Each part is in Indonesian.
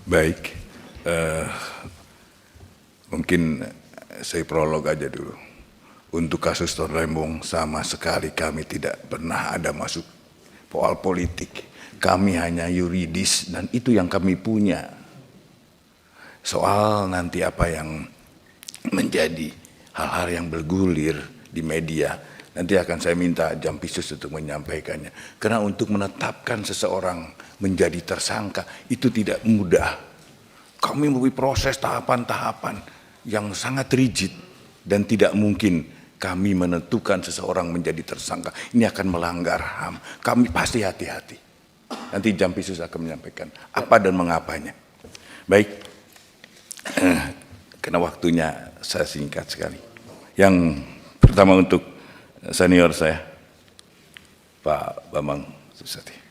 Baik, mungkin saya prolog aja dulu. Untuk kasus Ton Lembong sama sekali kami tidak pernah ada masuk soal politik. Kami hanya yuridis dan itu yang kami punya. Soal nanti apa yang menjadi hal-hal yang bergulir di media, nanti akan saya minta Jampisus untuk menyampaikannya. Karena untuk menetapkan seseorang menjadi tersangka itu tidak mudah. Kami melalui proses tahapan-tahapan yang sangat rigid dan tidak mungkin kami menentukan seseorang menjadi tersangka. Ini akan melanggar HAM. Kami pasti hati-hati. Nanti Jampisus akan menyampaikan apa dan mengapanya. Baik, karena waktunya saya singkat sekali. Yang pertama untuk senior saya, Pak Bambang Susatyo.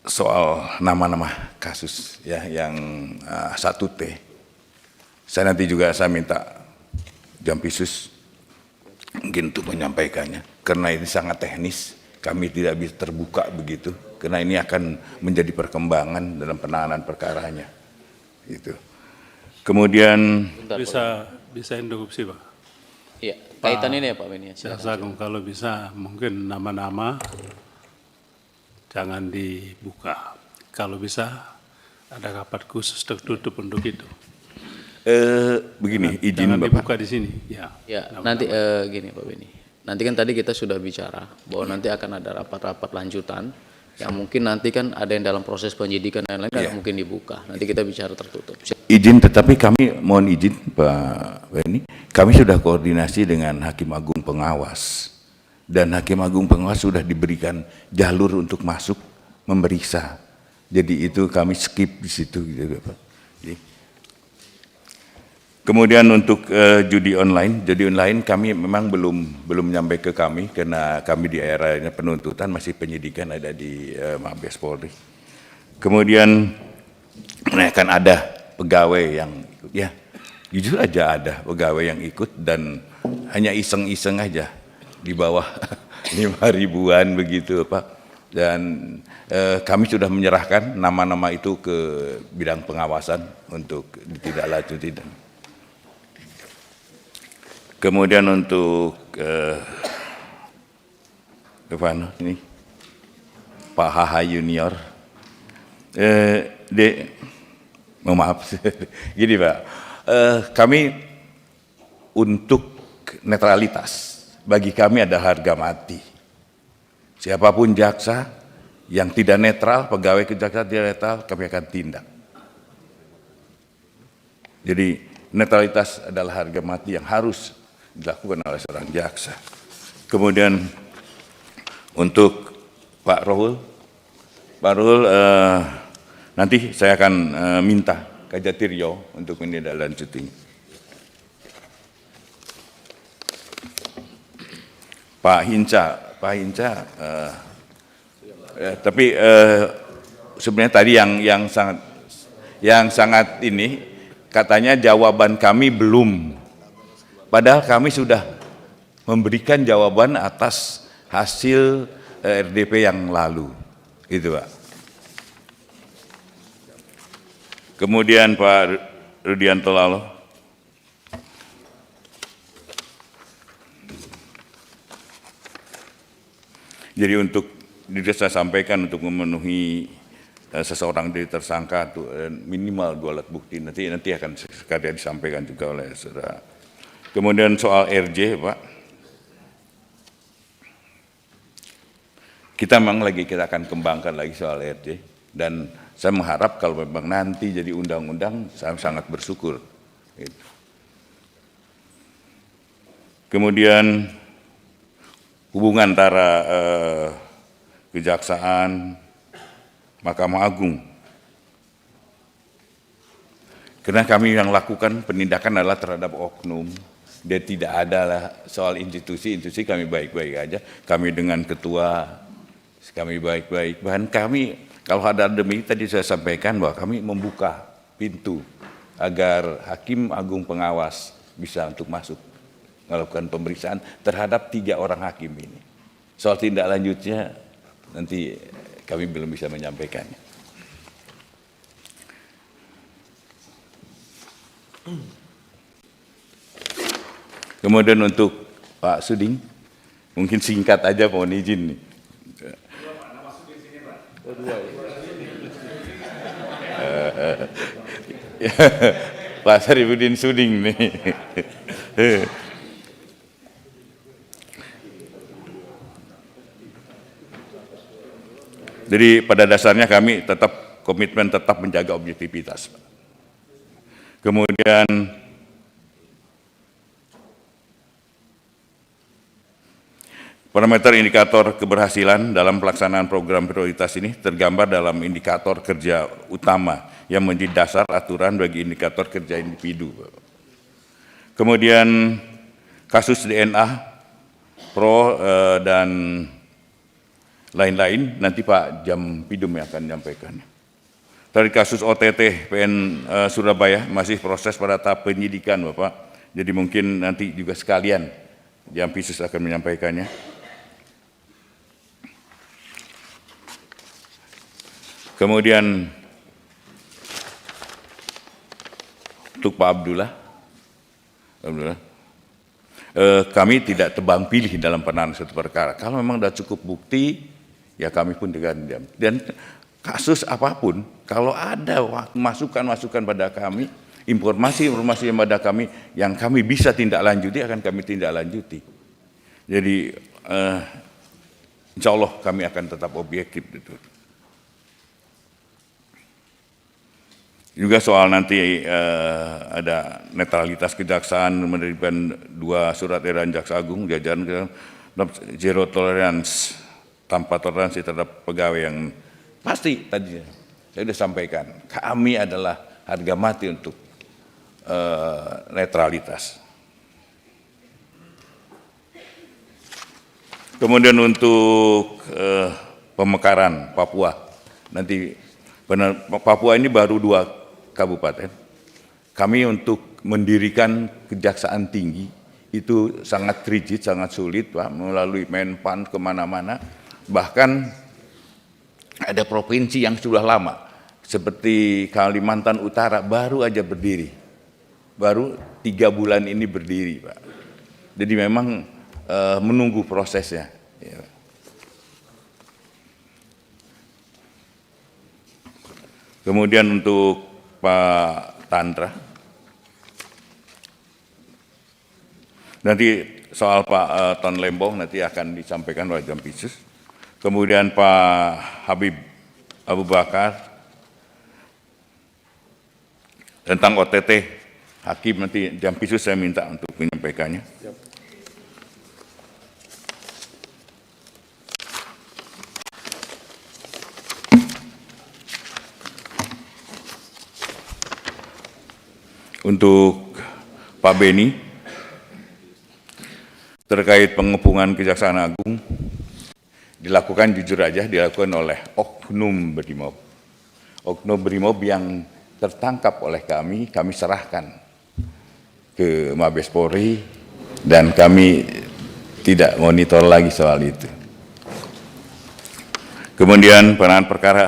Soal nama-nama kasus ya yang 1T. Saya nanti juga saya minta Jampisus mungkin untuk menyampaikannya. Karena ini sangat teknis, kami tidak bisa terbuka begitu. Karena ini akan menjadi perkembangan dalam penanganan perkaranya. Gitu. Kemudian bisa interupsi Pak. Iya, kaitan ini ya Pak Beni. Jaksa Agung kalau bisa mungkin nama-nama jangan dibuka. Kalau bisa ada rapat khusus tertutup untuk itu. Begini, izin jangan Bapak. dibuka di sini. Ya, nanti gini Pak Beni. Nanti kan tadi kita sudah bicara bahwa nanti akan ada rapat-rapat lanjutan yang mungkin nanti kan ada yang dalam proses penyidikan dan lain-lain mungkin dibuka. Nanti kita bicara tertutup. Izin, tetapi kami mohon izin Pak Beni, kami sudah koordinasi dengan Hakim Agung Pengawas dan Hakim Agung Pengawas sudah diberikan jalur untuk masuk memeriksa. Jadi itu kami skip di situ gitu Pak. Kemudian untuk judi online kami memang belum nyampe ke kami karena kami di era penuntutan masih penyidikan ada di Mabes Polri. Kemudian akan ada pegawai yang ikut ya, jujur aja ada pegawai yang ikut dan hanya iseng-iseng aja di bawah 5.000-an begitu Pak. Dan kami sudah menyerahkan nama-nama itu ke bidang pengawasan untuk ditindaklanjuti dan kemudian untuk ini Pak HH Junior, maaf, gini Pak, kami untuk netralitas bagi kami ada harga mati. Siapapun jaksa yang tidak netral, pegawai kejaksaan tidak netral, kami akan tindak. Jadi netralitas adalah harga mati yang harus dilakukan oleh seorang jaksa. Kemudian untuk Pak Rohul, nanti saya akan minta Kajatirio untuk menindaklanjuti. Pak Hinca, tapi sebenarnya tadi yang sangat ini katanya jawaban kami belum. Padahal kami sudah memberikan jawaban atas hasil RDP yang lalu, gitu Pak. Kemudian Pak Rudianto Lalo. Jadi untuk saya sampaikan untuk memenuhi seseorang jadi tersangka minimal 2 alat bukti nanti akan sekali disampaikan juga oleh saudara. Kemudian soal RJ Pak, kita akan kembangkan lagi soal RJ dan saya mengharap kalau memang nanti jadi undang-undang saya sangat bersyukur. Kemudian hubungan antara kejaksaan Mahkamah Agung. Karena kami yang lakukan penindakan adalah terhadap oknum. Dia tidak ada lah soal institusi kami baik-baik aja. Kami dengan ketua, kami baik-baik. Bahkan kami kalau ada demi tadi saya sampaikan bahwa kami membuka pintu agar Hakim Agung Pengawas bisa untuk masuk melakukan pemeriksaan terhadap 3 orang hakim ini. Soal tindak lanjutnya nanti kami belum bisa menyampaikannya. Kemudian untuk Pak Suding, mungkin singkat aja mohon izin nih. Pak Sarifudin Suding nih. Jadi pada dasarnya kami tetap komitmen tetap menjaga objektivitas. Kemudian parameter indikator keberhasilan dalam pelaksanaan program prioritas ini tergambar dalam indikator kerja utama yang menjadi dasar aturan bagi indikator kerja individu. Kemudian kasus DNA, Pro dan lain-lain, nanti Pak Jampidum yang akan menyampaikan. Dari kasus OTT PN Surabaya masih proses pada tahap penyidikan Bapak, jadi mungkin nanti juga sekalian Jampisus akan menyampaikannya. Kemudian untuk Pak Abdullah, kami tidak tebang pilih dalam penanganan suatu perkara. Kalau memang sudah cukup bukti, ya kami pun dengan diam. Dan kasus apapun, kalau ada masukan-masukan pada kami, informasi-informasi yang pada kami, yang kami bisa tindak lanjuti, akan kami tindak lanjuti. Jadi, insya Allah kami akan tetap objektif. Juga soal nanti ada netralitas kejaksaan menerbitkan 2 surat edaran Jaksa Agung jajaran zero tolerance, tanpa toleransi terhadap pegawai yang pasti tadi saya sudah sampaikan. Kami adalah harga mati untuk netralitas. Kemudian untuk pemekaran Papua, nanti Papua ini baru 2 kabupaten. Kami untuk mendirikan kejaksaan tinggi itu sangat rigid, sangat sulit Pak, melalui Menpan kemana-mana. Bahkan ada provinsi yang sudah lama, seperti Kalimantan Utara baru aja berdiri. Baru 3 bulan ini berdiri Pak. Jadi memang menunggu prosesnya. Ya. Kemudian untuk Pak Tantra, nanti soal Pak Ton Lembong nanti akan disampaikan oleh Jampisus. Kemudian Pak Habib Abu Bakar tentang OTT Hakim, nanti Jampisus saya minta untuk menyampaikannya. Untuk Pak Beni, terkait pengepungan Kejaksaan Agung, dilakukan jujur aja, dilakukan oleh Oknum Brimob. Oknum Brimob yang tertangkap oleh kami serahkan ke Mabes Polri, dan kami tidak monitor lagi soal itu. Kemudian penanganan perkara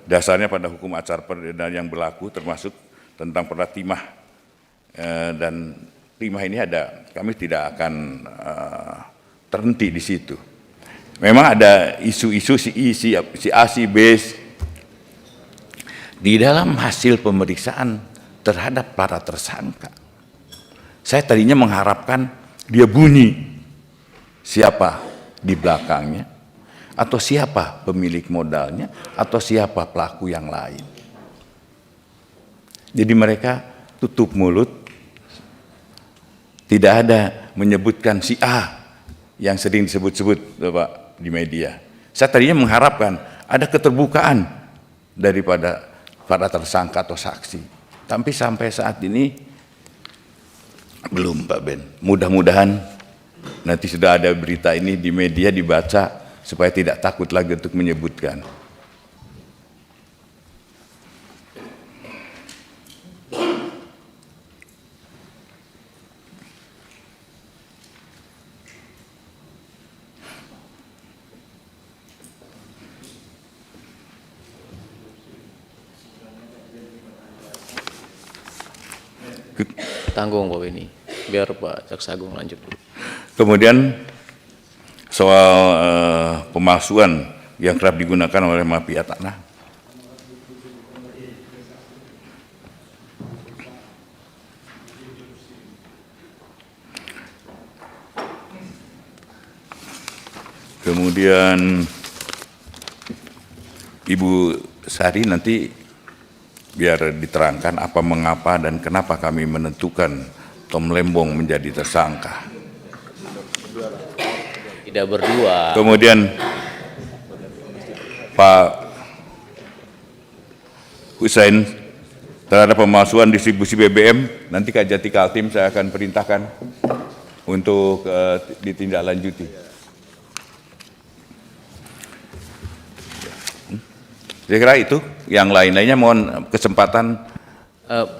dasarnya pada hukum acara pidana yang berlaku, termasuk tentang perkara timah. Dan timah ini ada, kami tidak akan terhenti di situ. Memang ada isu-isu si A, si B. Di dalam hasil pemeriksaan terhadap para tersangka, saya tadinya mengharapkan dia bunyi siapa di belakangnya, atau siapa pemilik modalnya, atau siapa pelaku yang lain. Jadi mereka tutup mulut, tidak ada menyebutkan si A yang sering disebut-sebut Bapak di media. Saya tadinya mengharapkan ada keterbukaan daripada para tersangka atau saksi. Tapi sampai saat ini belum Pak Ben. Mudah-mudahan nanti sudah ada berita ini di media dibaca supaya tidak takut lagi untuk menyebutkan. tanggung Pak Beni. Biar Pak Jaksa Agung lanjut dulu. Kemudian soal pemalsuan yang kerap digunakan oleh mafia tanah. Kemudian Ibu Sari nanti biar diterangkan apa mengapa dan kenapa kami menentukan Tom Lembong menjadi tersangka. Tidak berdua. Kemudian Pak Hussein terhadap pemalsuan distribusi BBM, nanti Kajati Kaltim saya akan perintahkan untuk ditindaklanjuti. Saya kira itu, yang lain-lainnya mohon kesempatan.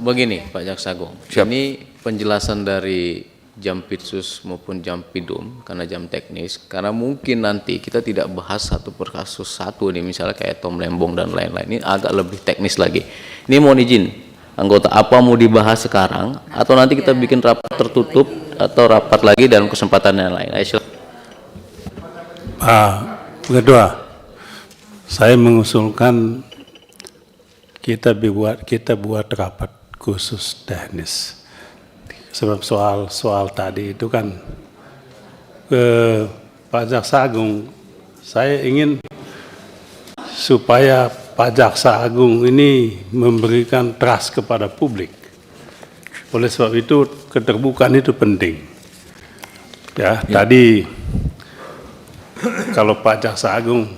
Begini Pak Jaksa Agung, Siap. ini penjelasan dari Jampitsus maupun Jampidum karena jam teknis, karena mungkin nanti kita tidak bahas satu per kasus satu nih, misalnya kayak Tom Lembong dan lain-lain, ini agak lebih teknis lagi. Ini mohon izin, anggota apa mau dibahas sekarang, atau nanti kita bikin rapat tertutup, atau rapat lagi dalam kesempatan yang lain. Ayo silakan. Kedua, saya mengusulkan kita buat rapat khusus teknis. Sebab soal tadi itu kan Pak Jaksa Agung, saya ingin supaya Pak Jaksa Agung ini memberikan trust kepada publik. Oleh sebab itu keterbukaan itu penting. Ya. Tadi kalau Pak Jaksa Agung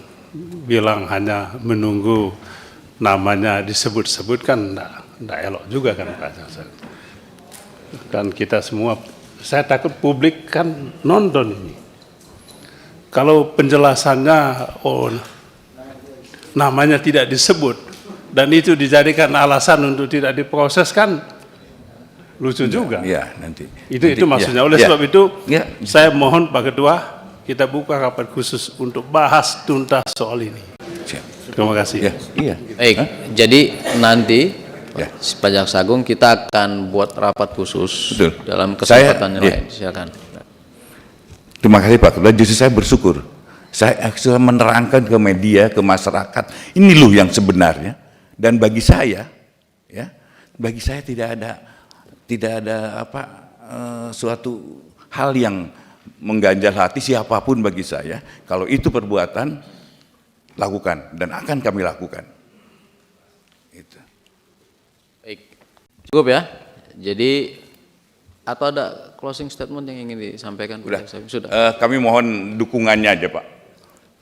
bilang hanya menunggu namanya disebut-sebut kan enggak elok juga kan Pak Jaksa. Dan kita semua, saya takut publik kan nonton ini. Kalau penjelasannya namanya tidak disebut dan itu dijadikan alasan untuk tidak diproses kan lucu juga. Ya, nanti. Itu maksudnya. Oleh sebab itu saya mohon Pak Ketua, kita buka rapat khusus untuk bahas tuntas soal ini. Terima kasih. Iya. Baik, jadi nanti Ya. Pak Jaksa Agung kita akan buat rapat khusus. Betul. Dalam kesempatan yang Saya- lain. Silakan. Terima kasih Pak Ketua, justru saya bersyukur. Saya menerangkan ke media, ke masyarakat, ini loh yang sebenarnya. Dan bagi saya, ya, bagi saya tidak ada suatu hal yang mengganjal hati siapapun bagi saya. Kalau itu perbuatan, lakukan dan akan kami lakukan. Itu. Baik. Cukup ya. Jadi atau ada closing statement yang ingin disampaikan? Udah. Sudah. Kami mohon dukungannya aja Pak.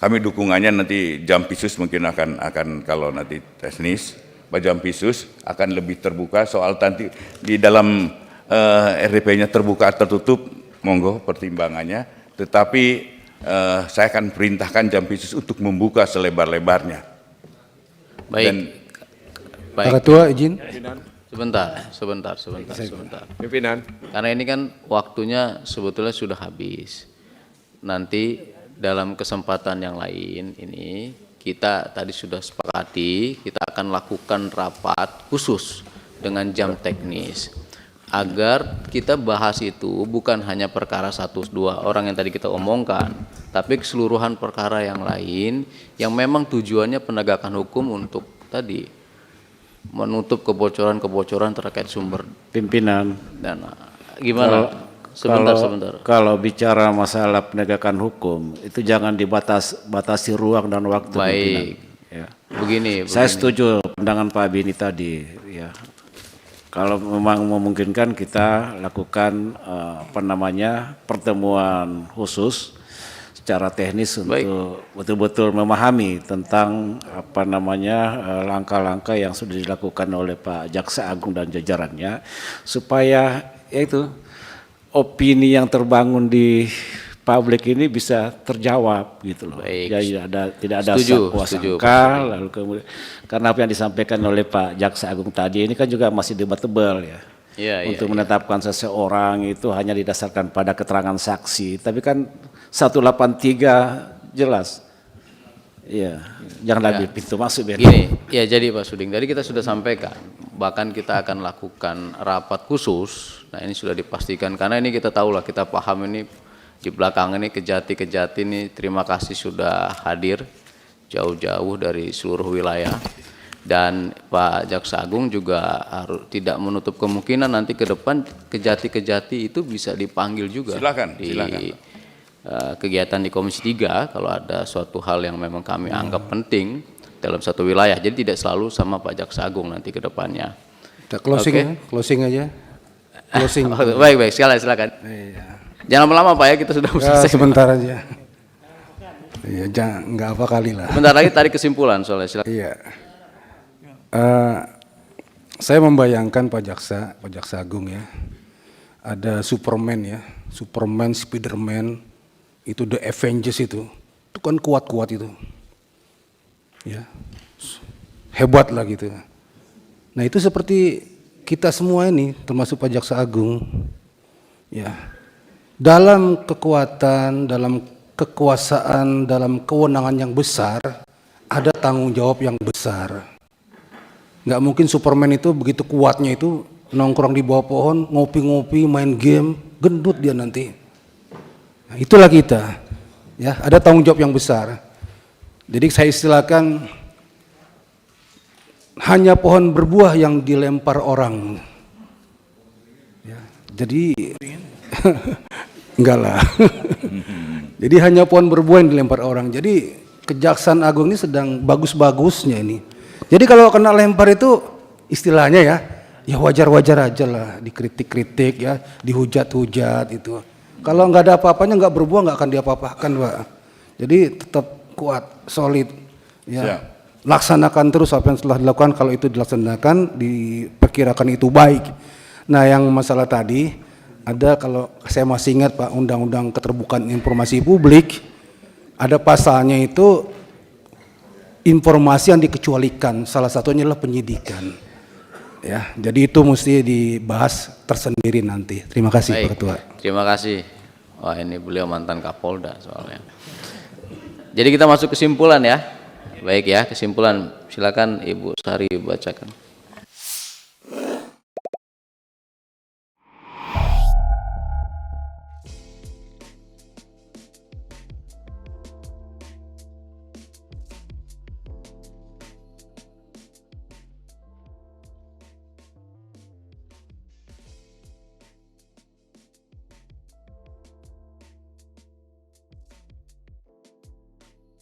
Kami dukungannya nanti Jampitsus mungkin akan kalau nanti teknis, Pak Jampitsus akan lebih terbuka soal nanti di dalam RDP-nya terbuka tertutup, monggo pertimbangannya. Tetapi saya akan perintahkan Jampitsus untuk membuka selebar-lebarnya. Baik. Dan Baik. Pak Ketua izin. Sebentar. Pimpinan. Karena ini kan waktunya sebetulnya sudah habis. Nanti dalam kesempatan yang lain ini kita tadi sudah sepakati kita akan lakukan rapat khusus dengan jam teknis agar kita bahas itu bukan hanya perkara 1-2 orang yang tadi kita omongkan, tapi keseluruhan perkara yang lain yang memang tujuannya penegakan hukum untuk tadi menutup kebocoran-kebocoran terkait sumber Pimpinan, dana. Gimana? Sebentar. Kalau bicara masalah penegakan hukum, itu jangan batasi ruang dan waktu. Baik. Pimpinan. Ya. Begini. Saya setuju pandangan Pak Bini tadi. Ya. Kalau memang memungkinkan kita lakukan pertemuan khusus secara teknis untuk betul-betul memahami tentang langkah-langkah yang sudah dilakukan oleh Pak Jaksa Agung dan jajarannya supaya yaitu opini yang terbangun di publik ini bisa terjawab gitu loh. Baik. Jadi tidak ada Setuju, sangka lalu kemudian karena apa yang disampaikan oleh Pak Jaksa Agung tadi ini kan juga masih debatable ya. Untuk menetapkan seseorang itu hanya didasarkan pada keterangan saksi, tapi kan 183 jelas. Iya, jangan lagi pintu masuk. Gini, ya jadi Pak Suding, tadi kita sudah sampaikan bahkan kita akan lakukan rapat khusus. Nah ini sudah dipastikan, karena ini kita tahu lah, kita paham ini di belakang ini Kejati ini terima kasih sudah hadir jauh-jauh dari seluruh wilayah. Dan Pak Jaksa Agung juga harus tidak menutup kemungkinan nanti ke depan Kejati itu bisa dipanggil juga. Silakan. Kegiatan di Komisi 3 kalau ada suatu hal yang memang kami anggap penting dalam satu wilayah. Jadi tidak selalu sama Pak Jaksa Agung nanti ke depannya. Closing ya, closing aja. Closing. Baik, silakan. Iya. Jangan lama-lama Pak ya, kita sudah selesai. Sebentar aja. Iya, jangan, nggak apa kali lah. Sebentar lagi tarik kesimpulan soalnya, silakan. Iya. Saya membayangkan Pak Jaksa Agung ya, ada Superman ya, Superman, Spiderman, itu The Avengers itu kan kuat-kuat itu, ya, hebat lah gitu. Nah itu seperti kita semua ini, termasuk Pak Jaksa Agung, ya, dalam kekuatan, dalam kekuasaan, dalam kewenangan yang besar, ada tanggung jawab yang besar. Nggak mungkin Superman itu begitu kuatnya itu nongkrong di bawah pohon, ngopi-ngopi, main game, gendut dia nanti. Nah, itulah kita, ya, ada tanggung jawab yang besar. Jadi saya istilahkan hanya pohon berbuah yang dilempar orang. Ya, jadi enggak lah. Jadi hanya pohon berbuah yang dilempar orang. Jadi Kejaksaan Agung ini sedang bagus-bagusnya ini. Jadi kalau kena lempar itu istilahnya ya wajar-wajar aja lah, dikritik-kritik ya, dihujat-hujat itu. Kalau nggak ada apa-apanya, nggak berbuah, nggak akan diapa-apakan, Pak. Jadi tetap kuat, solid, ya. Laksanakan terus apa yang telah dilakukan. Kalau itu dilaksanakan, diperkirakan itu baik. Nah, yang masalah tadi ada, kalau saya masih ingat Pak, Undang-Undang Keterbukaan Informasi Publik, ada pasalnya itu informasi yang dikecualikan. Salah satunya adalah penyidikan. Ya, jadi itu mesti dibahas tersendiri nanti. Terima kasih. Baik, Pak Ketua. Terima kasih. Wah, ini beliau mantan Kapolda soalnya. Jadi kita masuk kesimpulan ya. Baik ya, kesimpulan. Silakan Ibu Sari bacakan.